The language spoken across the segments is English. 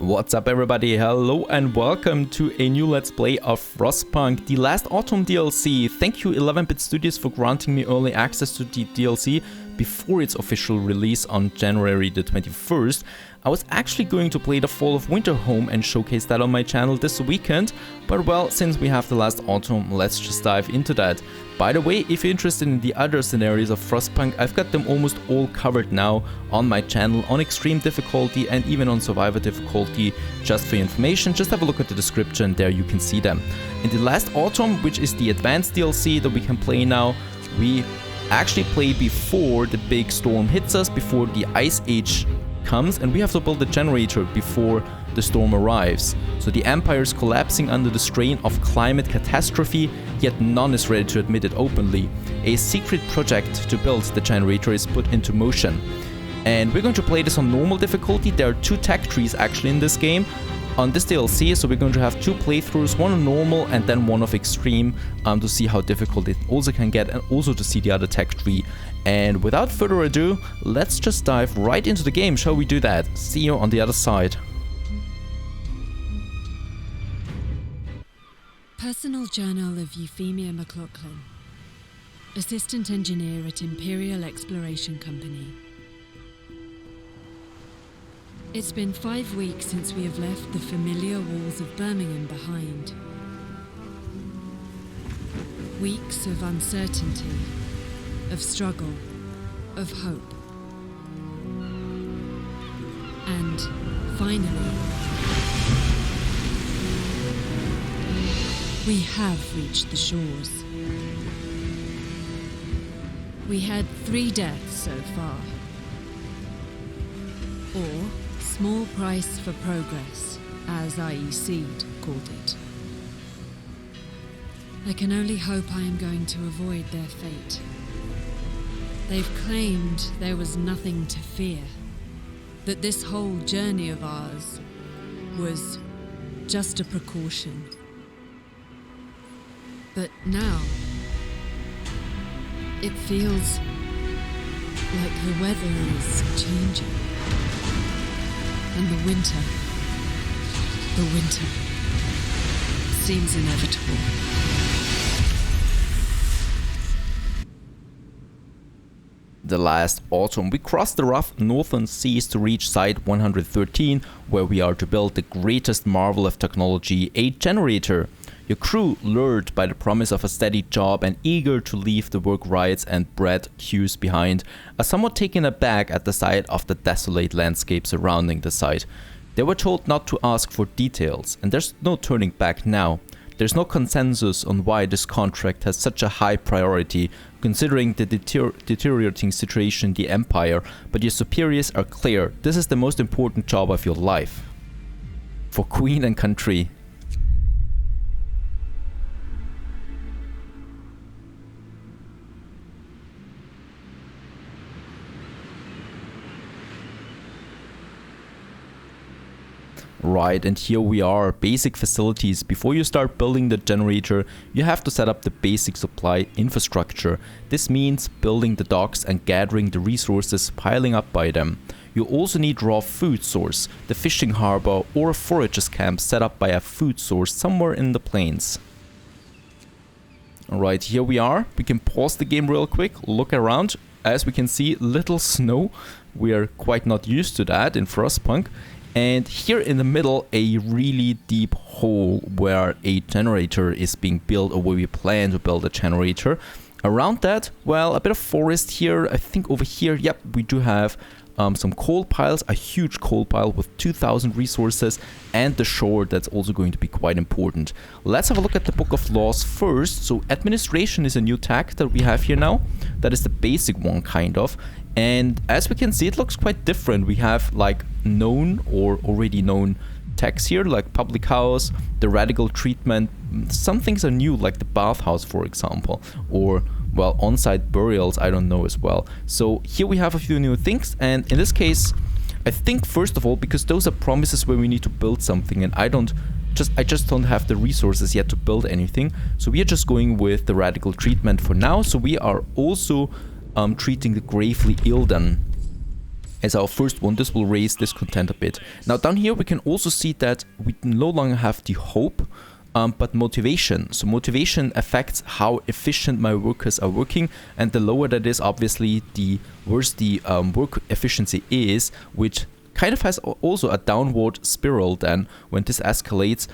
What's up everybody, hello and welcome to a new Let's Play of Frostpunk, the last autumn DLC. Thank you 11-bit Studios for granting me early access to the DLC before its official release on January the 21st. I was actually going to play the Fall of Winter home and showcase that on my channel this weekend, but well, since we have the last autumn, let's just dive into that. By the way, if you're interested in the other scenarios of Frostpunk, I've got them almost all covered now on my channel on extreme difficulty and even on survivor difficulty. Just for your information, just have a look at the description, there you can see them. In the last autumn, which is the advanced DLC that we can play now, we actually play before the big storm hits us, before the ice age comes, and we have to build a generator before the storm arrives. So the empire is collapsing under the strain of climate catastrophe, yet none is ready to admit it openly. A secret project to build the generator is put into motion. And we're going to play this on normal difficulty. There are two tech trees actually in this game on this DLC, so we're going to have two playthroughs, one on normal and then one of extreme, to see how difficult it also can get and also to see the other tech tree. And without further ado, let's just dive right into the game. Shall we do that? See you on the other side. Personal Journal of Euphemia McLaughlin, Assistant Engineer at Imperial Exploration Company. It's been 5 weeks since we have left the familiar walls of Birmingham behind. Weeks of uncertainty, of struggle, of hope. And finally, we have reached the shores. We had 3 deaths so far. Or small price for progress, as IEC called it. I can only hope I am going to avoid their fate. They've claimed there was nothing to fear, that this whole journey of ours was just a precaution. But now, it feels like the weather is changing. And the winter seems inevitable. The last autumn, we crossed the rough northern seas to reach Site 113, where we are to build the greatest marvel of technology, a generator. Your crew, lured by the promise of a steady job and eager to leave the work riots and bread queues behind, are somewhat taken aback at the sight of the desolate landscape surrounding the site. They were told not to ask for details, and there's no turning back now. There's no consensus on why this contract has such a high priority, considering the deteriorating situation in the Empire, but your superiors are clear, this is the most important job of your life. For Queen and country. Right, and here we are, basic facilities. Before you start building the generator, you have to set up the basic supply infrastructure. This means building the docks and gathering the resources piling up by them. You also need raw food source, the fishing harbor or a forager's camp set up by a food source somewhere in the plains. Alright, here we are. We can pause the game real quick, look around. As we can see, little snow. We are quite not used to that in Frostpunk. And here in the middle, a really deep hole where a generator is being built, or where we plan to build a generator. Around that, well, a bit of forest here. I think over here, yep, we do have some coal piles, a huge coal pile with 2,000 resources, and the shore that's also going to be quite important. Let's have a look at the Book of Laws first. So administration is a new tag that we have here now. That is the basic one, kind of. And as we can see, it looks quite different. We have like known or already known tags here, like public house, the radical treatment. Some things are new, like the bathhouse, for example, or well, on-site burials, I don't know as well. So here we have a few new things, and in this case, I think first of all, because those are promises where we need to build something, and I just don't have the resources yet to build anything. So we are just going with the radical treatment for now. So we are also treating the gravely ill then. as our first one. This will raise discontent a bit. Now down here we can also see that we no longer have the hope, but motivation. So motivation affects how efficient my workers are working, and the lower that is, obviously the worse the work efficiency is, which kind of has also a downward spiral then when this escalates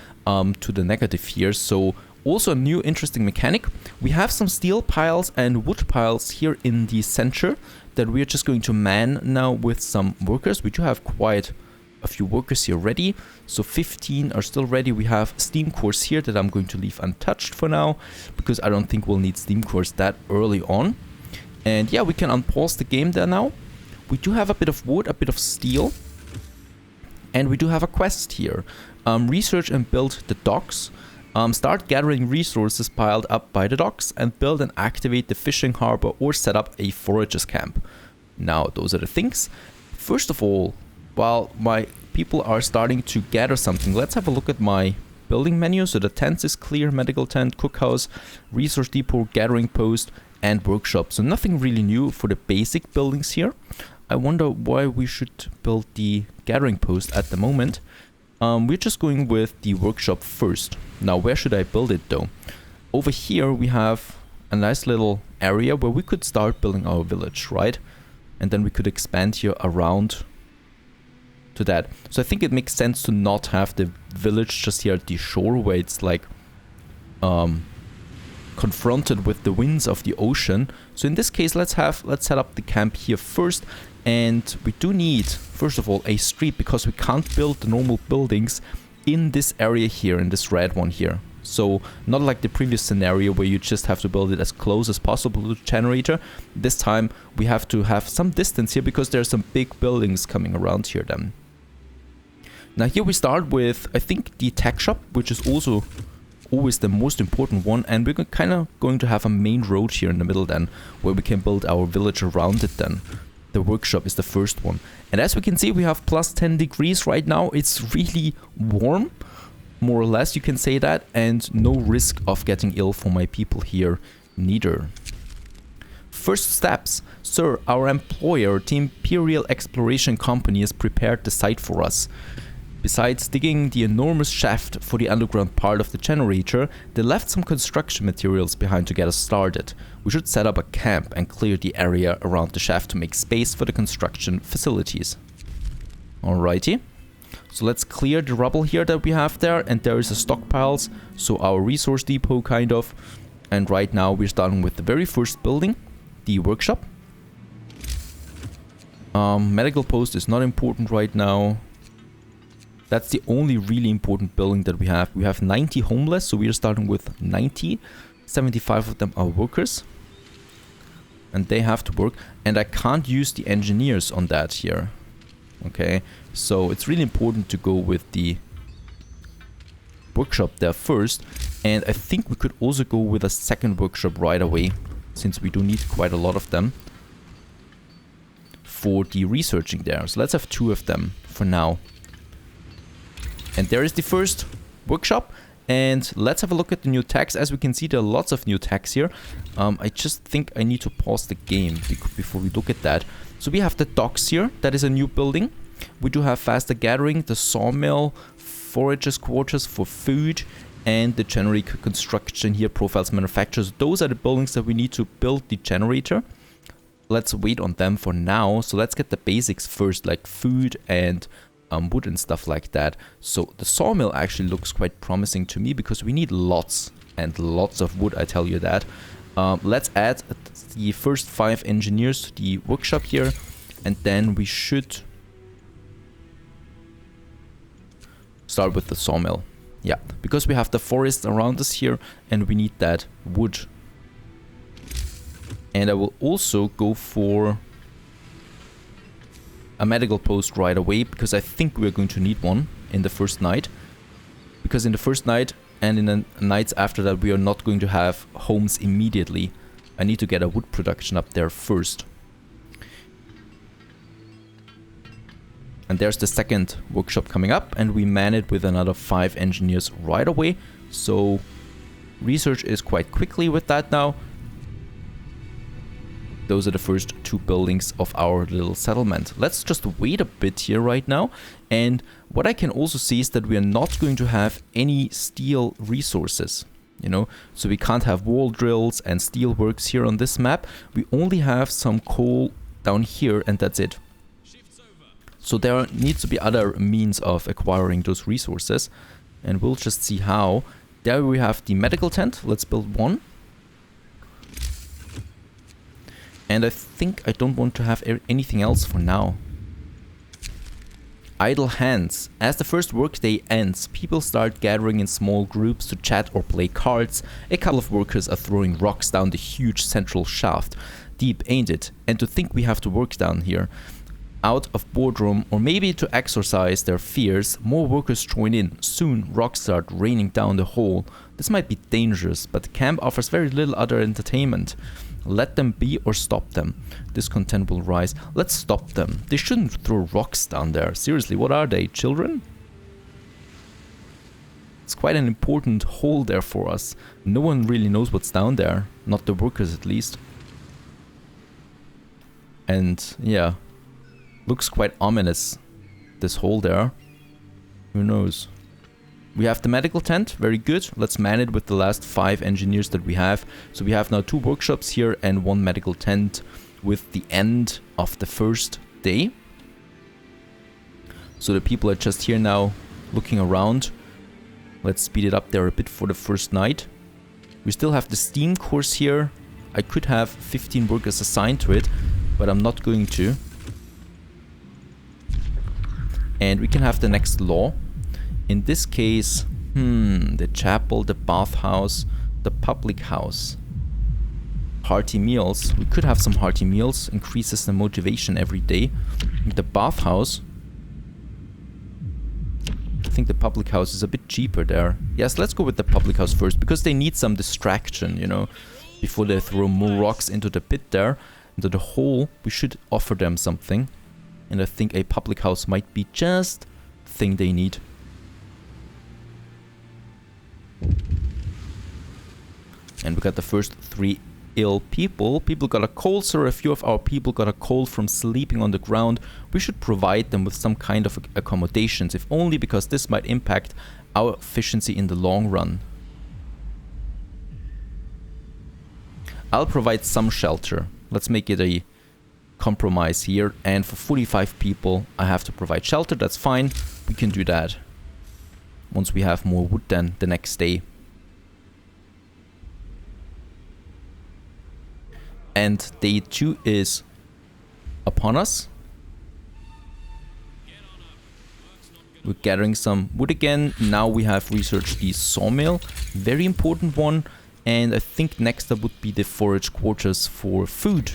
to the negative here. So also a new interesting mechanic. We have some steel piles and wood piles here in the center that we are just going to man now with some workers. We do have quite a few workers here ready, so 15 are still ready. We have steam cores here that I'm going to leave untouched for now, because I don't think we'll need steam cores that early on. And yeah, we can unpause the game there now. We do have a bit of wood, a bit of steel, and we do have a quest here. Research and build the docks. Start gathering resources piled up by the docks, and build and activate the fishing harbor or set up a foragers camp. Now, those are the things. First of all, while my people are starting to gather something, let's have a look at my building menu. So the tents is clear: medical tent, cookhouse, resource depot, gathering post, and workshop. So nothing really new for the basic buildings here. I wonder why we should build the gathering post at the moment. We're just going with the workshop first. Now, where should I build it though? Over here we have a nice little area where we could start building our village, right? And then we could expand here around to that. So I think it makes sense to not have the village just here at the shore, where it's like confronted with the winds of the ocean. So in this case, let's set up the camp here first. And we do need, first of all, a street, because we can't build the normal buildings in this area here, in this red one here. So not like the previous scenario where you just have to build it as close as possible to the generator. This time we have to have some distance here, because there are some big buildings coming around here then. Now here we start with, I think, the tech shop, which is also always the most important one. And we're kind of going to have a main road here in the middle then, where we can build our village around it then. The workshop is the first one. And as we can see, we have plus 10 degrees right now. It's really warm, more or less, you can say that. And no risk of getting ill for my people here, neither. First steps. Sir, our employer, the Imperial Exploration Company, has prepared the site for us. Besides digging the enormous shaft for the underground part of the generator, they left some construction materials behind to get us started. We should set up a camp and clear the area around the shaft to make space for the construction facilities. Alrighty. So let's clear the rubble here that we have there, and there is a stockpiles, so our resource depot kind of. And right now we're starting with the very first building, the workshop. Medical post is not important right now. That's the only really important building that we have. We have 90 homeless, so we are starting with 90. 75 of them are workers. And they have to work. And I can't use the engineers on that here. Okay, so it's really important to go with the workshop there first. And I think we could also go with a second workshop right away, since we do need quite a lot of them for the researching there. So let's have 2 of them for now. And there is the first workshop, and let's have a look at the new tags. As we can see, there are lots of new tags here. I just think I need to pause the game before we look at that. So we have the docks here. That is a new building. We do have faster gathering, the sawmill, foragers quarters for food, and the generator construction here, profiles manufacturers. Those are the buildings that we need to build the generator. Let's wait on them for now. So let's get the basics first, like food and wood and stuff like that. So the sawmill actually looks quite promising to me, because we need lots and lots of wood, I tell you that. Let's add the first 5 engineers to the workshop here, and then we should start with the sawmill. Yeah, because we have the forest around us here, and we need that wood. And I will also go for a medical post right away, because I think we're going to need one in the first night. Because in the first night and in the nights after that, we are not going to have homes immediately. I need to get a wood production up there first. And there's the second workshop coming up, and we man it with another 5 engineers right away. So research is quite quickly with that now. Those are the first 2 buildings of our little settlement. Let's just wait a bit here right now. And what I can also see is that we are not going to have any steel resources, you know, so we can't have wall drills and steel works here on this map. We only have some coal down here, and that's it. So there needs to be other means of acquiring those resources, and we'll just see how. There we have the medical tent. Let's build one. And I think I don't want to have anything else for now. Idle hands. As the first workday ends, people start gathering in small groups to chat or play cards. A couple of workers are throwing rocks down the huge central shaft. Deep, ain't it? And to think we have to work down here. Out of boredom, or maybe to exorcise their fears, more workers join in. Soon, rocks start raining down the hole. This might be dangerous, but the camp offers very little other entertainment. Let them be or stop them. Discontent will rise. Let's stop them. They shouldn't throw rocks down there. Seriously, what are they, children? It's quite an important hole there for us. No one really knows what's down there. Not the workers, at least. And, yeah. Looks quite ominous, this hole there. Who knows? We have the medical tent, very good. Let's man it with the last 5 engineers that we have. So we have now 2 workshops here and 1 medical tent with the end of the first day. So the people are just here now looking around. Let's speed it up there a bit for the first night. We still have the steam course here. I could have 15 workers assigned to it, but I'm not going to. And we can have the next law. In this case, the chapel, the bathhouse, the public house. Hearty meals. We could have some hearty meals. Increases the motivation every day. The bathhouse. I think the public house is a bit cheaper there. Yes, let's go with the public house first, because they need some distraction, you know, before they throw more rocks into the pit there. Into the hole, we should offer them something. And I think a public house might be just the thing they need. And we got the first 3 ill people. People got a cold, so a few of our people got a cold from sleeping on the ground. We should provide them with some kind of accommodations, if only because this might impact our efficiency in the long run. I'll provide some shelter. Let's make it a compromise here. And for 45 people, I have to provide shelter. That's fine. We can do that once we have more wood then the next day. And day 2 is upon us. We're gathering some wood again. Now we have researched the sawmill. Very important one. And I think next up would be the forage quarters for food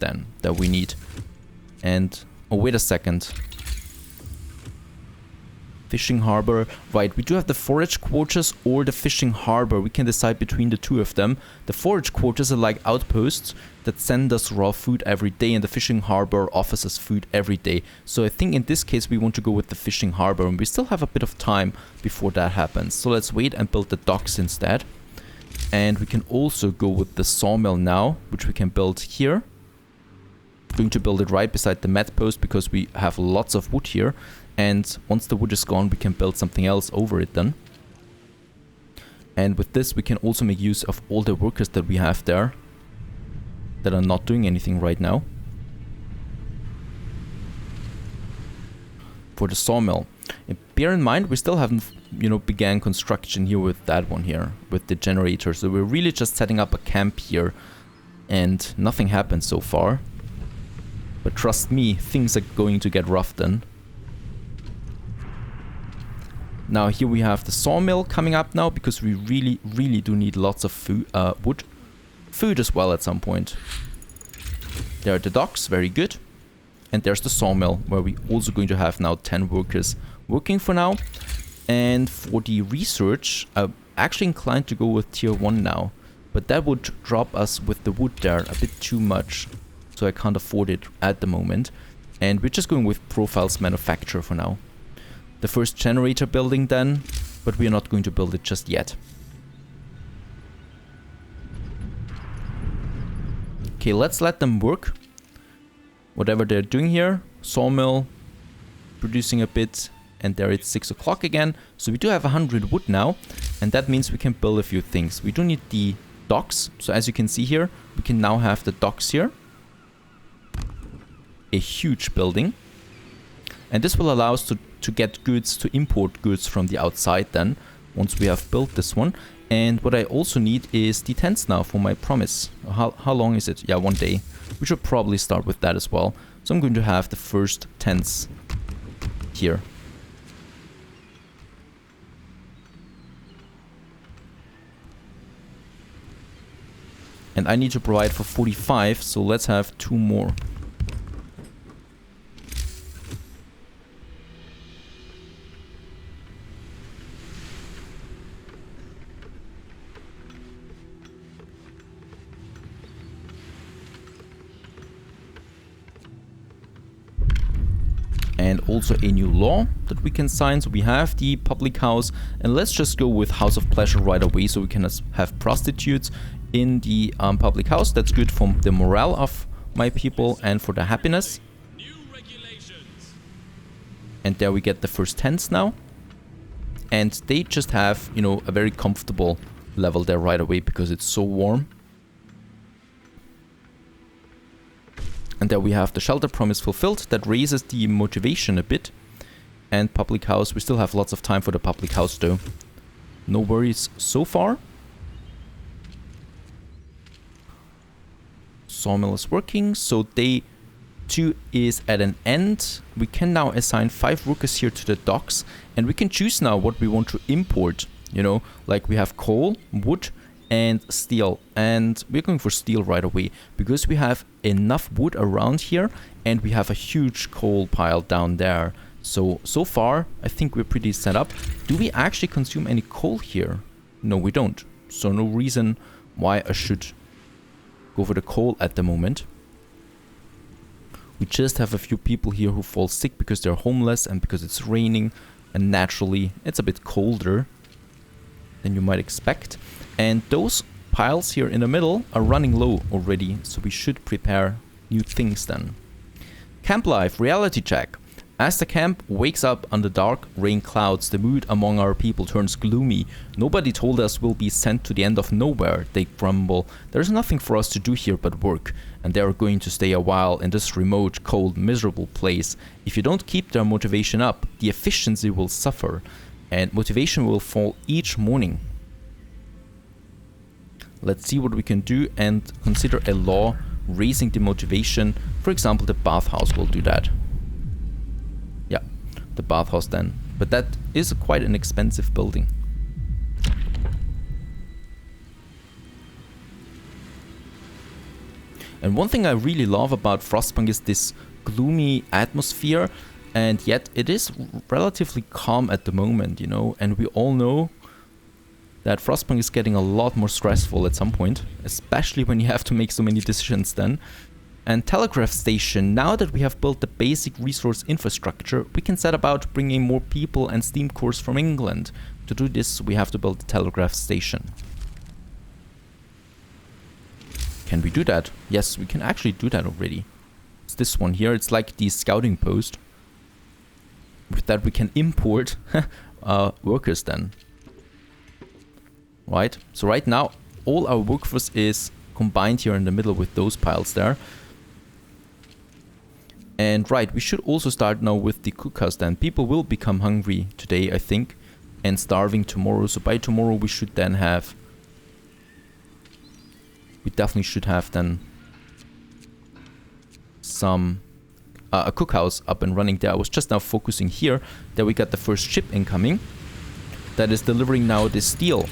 then that we need. And oh, wait a second. Fishing harbor. Right, we do have the forage quarters or the fishing harbor. We can decide between the 2 of them. The forage quarters are like outposts that send us raw food every day, and the fishing harbor offers us food every day. So I think in this case we want to go with the fishing harbor, and we still have a bit of time before that happens. So let's wait and build the docks instead. And we can also go with the sawmill now, which we can build here. Going to build it right beside the mat post because we have lots of wood here. And once the wood is gone, we can build something else over it then. And with this, we can also make use of all the workers that we have there that are not doing anything right now. For the sawmill. And bear in mind, we still haven't, you know, began construction here with that one here, with the generator. So we're really just setting up a camp here. And nothing happened so far. But trust me, things are going to get rough then. Now here we have the sawmill coming up now, because we really do need lots of food, wood. Food as well at some point. There are the docks, very good. And there's the sawmill, where we're also going to have now 10 workers working for now. And for the research, I'm actually inclined to go with tier 1 now. But that would drop us with the wood there a bit too much. So I can't afford it at the moment. And we're just going with profiles manufacture for now. The first generator building then, but we are not going to build it just yet. Okay, let's let them work. whatever they're doing here. Sawmill producing a bit, and there it's 6 o'clock again. So we do have 100 wood now, and that means we can build a few things. We do need the docks. So as you can see here, we can now have the docks here. A huge building. And this will allow us to get goods, to import goods from the outside then, once we have built this one. And what I also need is the tents now for my promise. How long is it? Yeah, 1 day. We should probably start with that as well. So I'm going to have the first tents here. And I need to provide for 45, so let's have 2 more. And also a new law that we can sign. So we have the public house, and let's just go with House of Pleasure right away, so we can have prostitutes in the public house. That's good for the morale of my people and for the happiness. And there we get the first tents now. And they just have, you know, a very comfortable level there right away because it's so warm. And there we have the shelter promise fulfilled. That raises the motivation a bit. And public house, we still have lots of time for the public house though. No worries so far. Sawmill is working, so day 2 is at an end. We can now assign 5 workers here to the docks. And we can choose now what we want to import. You know, like we have coal, wood, and steel, and we're going for steel right away because we have enough wood around here and we have a huge coal pile down there. So far I think we're pretty set up. Do we actually consume any coal here? No, we don't. So no reason why I should go for the coal at the moment. We just have a few people here who fall sick because they're homeless and because it's raining, and naturally it's a bit colder than you might expect. And those piles here in the middle are running low already, so we should prepare new things then. Camp life, reality check. As the camp wakes up under dark rain clouds, the mood among our people turns gloomy. Nobody told us we'll be sent to the end of nowhere, they grumble. There's nothing for us to do here but work, and they are going to stay a while in this remote, cold, miserable place. If you don't keep their motivation up, the efficiency will suffer, and motivation will fall each morning. Let's see what we can do and consider a law raising the motivation. For example, the bathhouse will do that. Yeah, the bathhouse then. But that is quite an expensive building. And one thing I really love about Frostpunk is this gloomy atmosphere, and yet it is relatively calm at the moment, you know, and we all know that Frostpunk is getting a lot more stressful at some point, especially when you have to make so many decisions then. And Telegraph Station, now that we have built the basic resource infrastructure, we can set about bringing more people and steam cores from England. To do this, we have to build the Telegraph Station. Can we do that? Yes, we can actually do that already. It's this one here, it's like the scouting post. With that we can import workers then. Right, so right now all our workforce is combined here in the middle with those piles there. And right, we should also start now with the cookhouse then. People will become hungry today, I think, and starving tomorrow. So by tomorrow we should then have... We definitely should have then some... a cookhouse up and running there. I was just now focusing here. There we got the first ship incoming. That is delivering now the steel.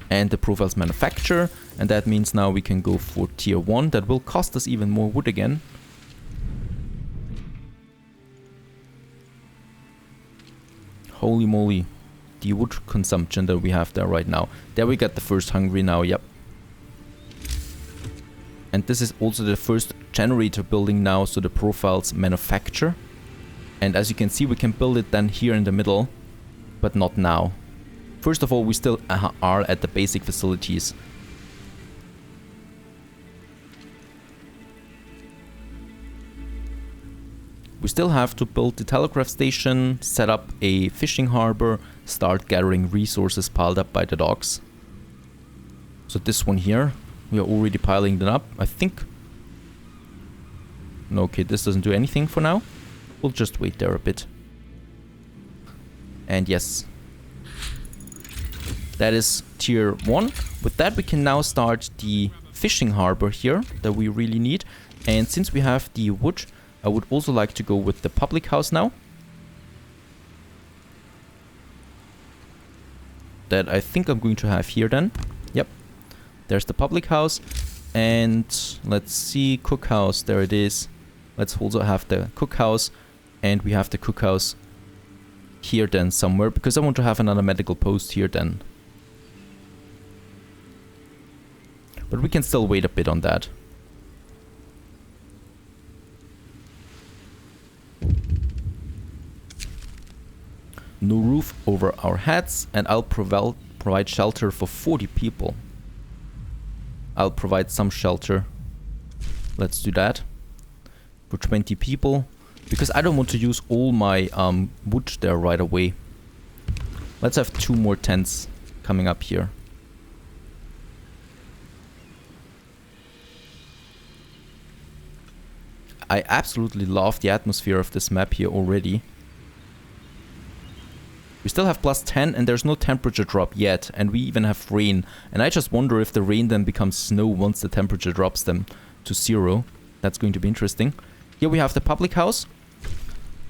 And the profiles manufacture, and that means now we can go for tier 1. That will cost us even more wood again. Holy moly, the wood consumption that we have there right now. There we got the first hungry now, yep. And this is also the first generator building now, so the profiles manufacture. And as you can see, we can build it then here in the middle, but not now. First of all, we still are at the basic facilities. We still have to build the telegraph station, set up a fishing harbor, start gathering resources piled up by the docks. So this one here, we are already piling them up, I think. No, okay, this doesn't do anything for now. We'll just wait there a bit. And yes, that is tier 1. With that we can now start the fishing harbor here that we really need. And since we have the wood, I would also like to go with the public house now. That I think I'm going to have here then. Yep, there's the public house. And let's see, cookhouse, there it is. Let's also have the cookhouse. And we have the cookhouse here then somewhere, because I want to have another medical post here then. But we can still wait a bit on that. No roof over our heads, and I'll provide shelter for 40 people. I'll provide some shelter. Let's do that. For 20 people. Because I don't want to use all my wood there right away. Let's have 2 more tents coming up here. I absolutely love the atmosphere of this map here already. We still have +10 and there's no temperature drop yet, and we even have rain. And I just wonder if the rain then becomes snow once the temperature drops them to 0. That's going to be interesting. Here we have the public house.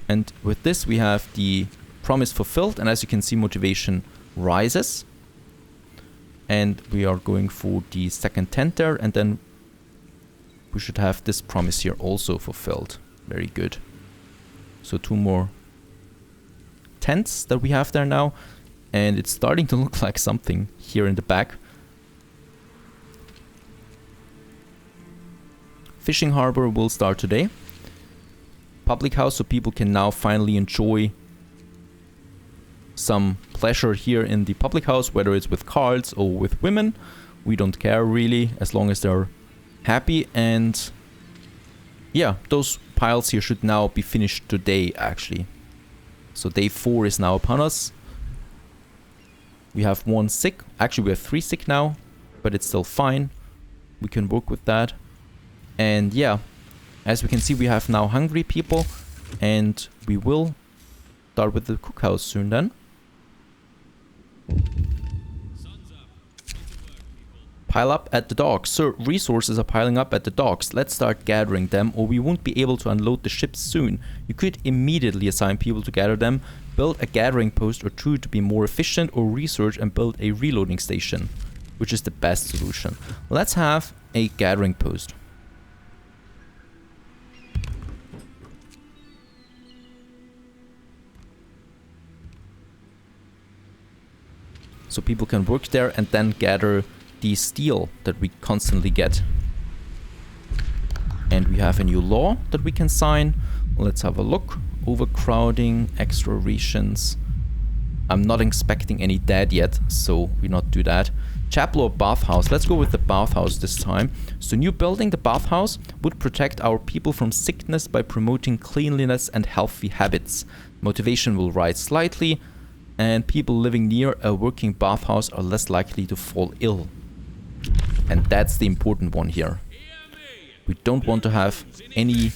And with this we have the promise fulfilled, and as you can see, motivation rises. And we are going for the second tent there, and then we should have this promise here also fulfilled. Very good. So 2 more tents that we have there now, and it's starting to look like something here in the back. Fishing harbor will start today. Public house, so people can now finally enjoy some pleasure here in the public house, whether it's with cards or with women. We don't care really, as long as they're happy. And yeah, those piles here should now be finished today actually. So day 4 is now upon us. We have 1 sick. Actually, we have 3 sick now, but it's still fine. We can work with that. And yeah, as we can see, we have now hungry people, and we will start with the cookhouse soon then. Pile up at the docks. Sir, resources are piling up at the docks. Let's start gathering them, or we won't be able to unload the ships soon. You could immediately assign people to gather them, build a gathering post or 2 to be more efficient, or research and build a reloading station, which is the best solution. Let's have a gathering post. So people can work there and then gather the steel that we constantly get. And we have a new law that we can sign. Let's have a look. Overcrowding, extra rations. I'm not expecting any dead yet, so we not do that. Chapel or bathhouse. Let's go with the bathhouse this time. So new building, the bathhouse would protect our people from sickness by promoting cleanliness and healthy habits. Motivation will rise slightly, and people living near a working bathhouse are less likely to fall ill. And that's the important one here. We don't want to have any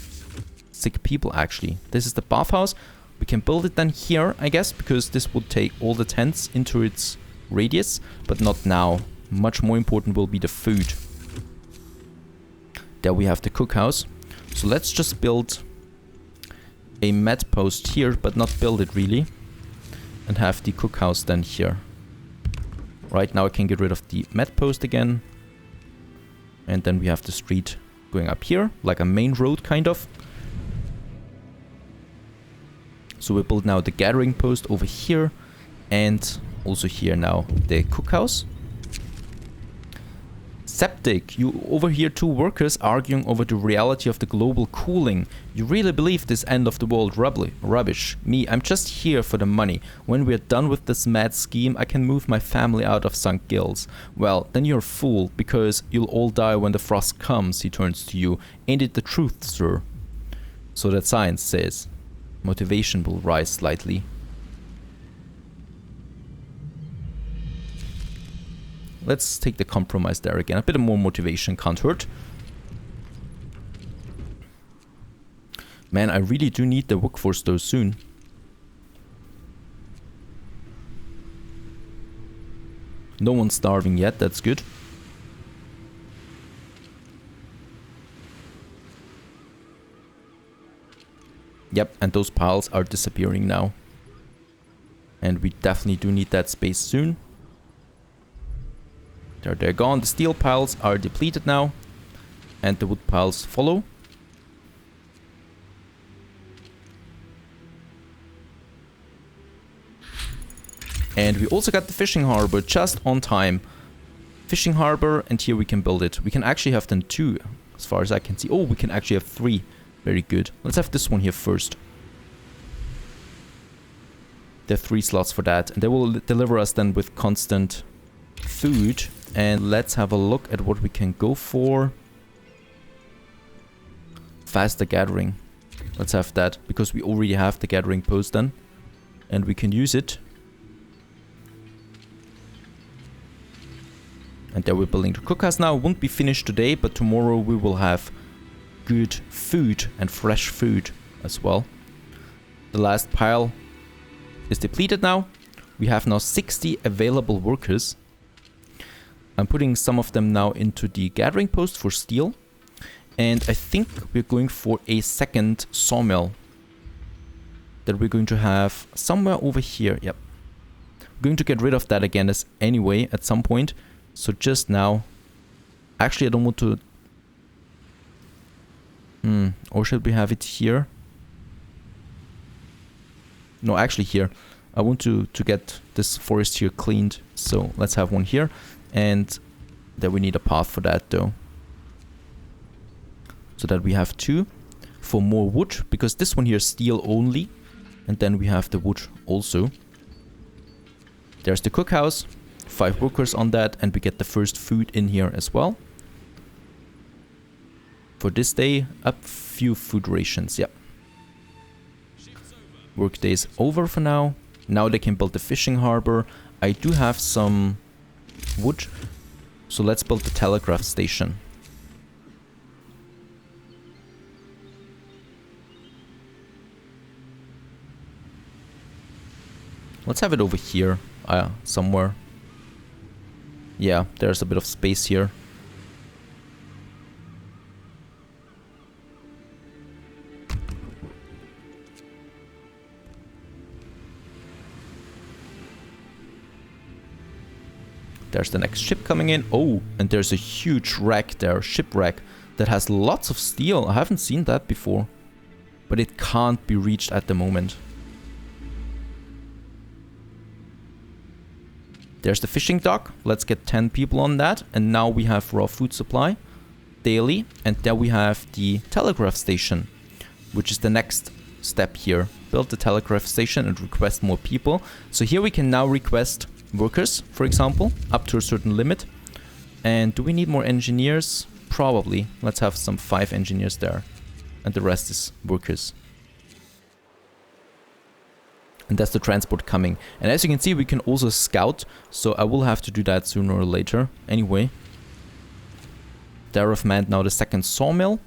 sick people actually. This is the bathhouse. We can build it then here, I guess, because this would take all the tents into its radius, but not now. Much more important will be the food. There we have the cookhouse. So let's just build a med post here, but not build it really. And have the cookhouse then here. Right now I can get rid of the med post again. And then we have the street going up here, like a main road kind of. So we build now the gathering post over here, and also here now the cookhouse. Septic, you overhear 2 workers arguing over the reality of the global cooling. You really believe this end of the world rubbish? Me, I'm just here for the money. When we're done with this mad scheme, I can move my family out of St. Gilles. Well, then you're a fool, because you'll all die when the frost comes, he turns to you. Ain't it the truth, sir? So that science says. motivation will rise slightly. Let's take the compromise there again. A bit more motivation can't hurt. Man, I really do need the workforce though soon. No one's starving yet, that's good. Yep, and those piles are disappearing now. And we definitely do need that space soon. There, they're gone. The steel piles are depleted now. And the wood piles follow. And we also got the fishing harbor just on time. Fishing harbor, and here we can build it. We can actually have then 2, as far as I can see. Oh, we can actually have 3. Very good. Let's have this one here first. There are 3 slots for that. And they will deliver us then with constant food. And let's have a look at what we can go for. Faster gathering. Let's have that, because we already have the gathering post then. And we can use it. And there we're building the cookhouse now. Won't be finished today, but tomorrow we will have good food and fresh food as well. The last pile is depleted now. We have now 60 available workers. I'm putting some of them now into the gathering post for steel. And I think we're going for a second sawmill that we're going to have somewhere over here. Yep. We're going to get rid of that again as anyway at some point. So just now, actually I don't want to, or should we have it here? No, actually here. I want to get this forest here cleaned, so let's have one here. And then we need a path for that though. So that we have 2 for more wood, because this one here is steel only. And then we have the wood also. There's the cookhouse. 5 workers on that, and we get the first food in here as well. For this day, a few food rations, yep. Work day's over for now. Now they can build the fishing harbor. I do have some wood, so let's build the telegraph station. Let's have it over here, somewhere. Yeah, there's a bit of space here. There's the next ship coming in. Oh, and there's a huge wreck there, shipwreck, that has lots of steel. I haven't seen that before. But it can't be reached at the moment. There's the fishing dock. Let's get 10 people on that. And now we have raw food supply daily. And then we have the telegraph station, which is the next step here. Build the telegraph station and request more people. So here we can now request workers, for example, up to a certain limit. And do we need more engineers? Probably. Let's have some 5 engineers there. And the rest is workers. And that's the transport coming. And as you can see, we can also scout. So I will have to do that sooner or later. Anyway. There I've manned now the second sawmill.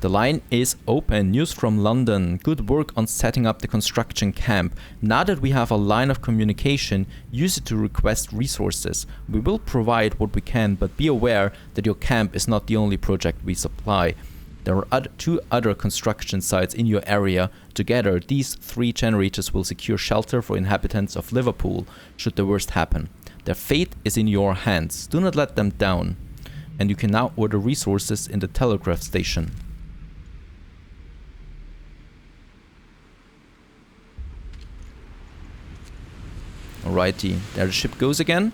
The line is open. News from London. Good work on setting up the construction camp. Now that we have a line of communication, use it to request resources. We will provide what we can, but be aware that your camp is not the only project we supply. There are 2 other construction sites in your area. Together, these 3 generators will secure shelter for inhabitants of Liverpool, should the worst happen. Their fate is in your hands. Do not let them down. And you can now order resources in the telegraph station. Alrighty, there the ship goes again.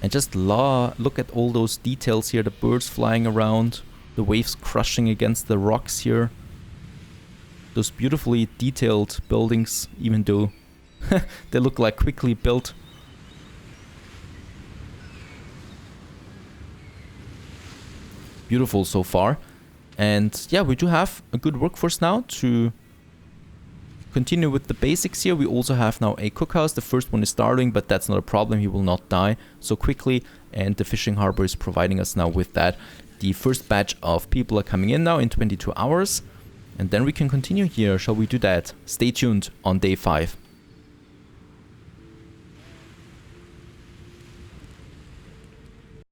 And just look at all those details here, the birds flying around, the waves crushing against the rocks here. Those beautifully detailed buildings, even though they look like quickly built. Beautiful so far. And yeah, we do have a good workforce now to continue with the basics here. We also have now a cookhouse. The first one is starving, but that's not a problem. He will not die so quickly. And the fishing harbor is providing us now with that. The first batch of people are coming in now in 22 hours. And then we can continue here. Shall we do that? Stay tuned on day 5.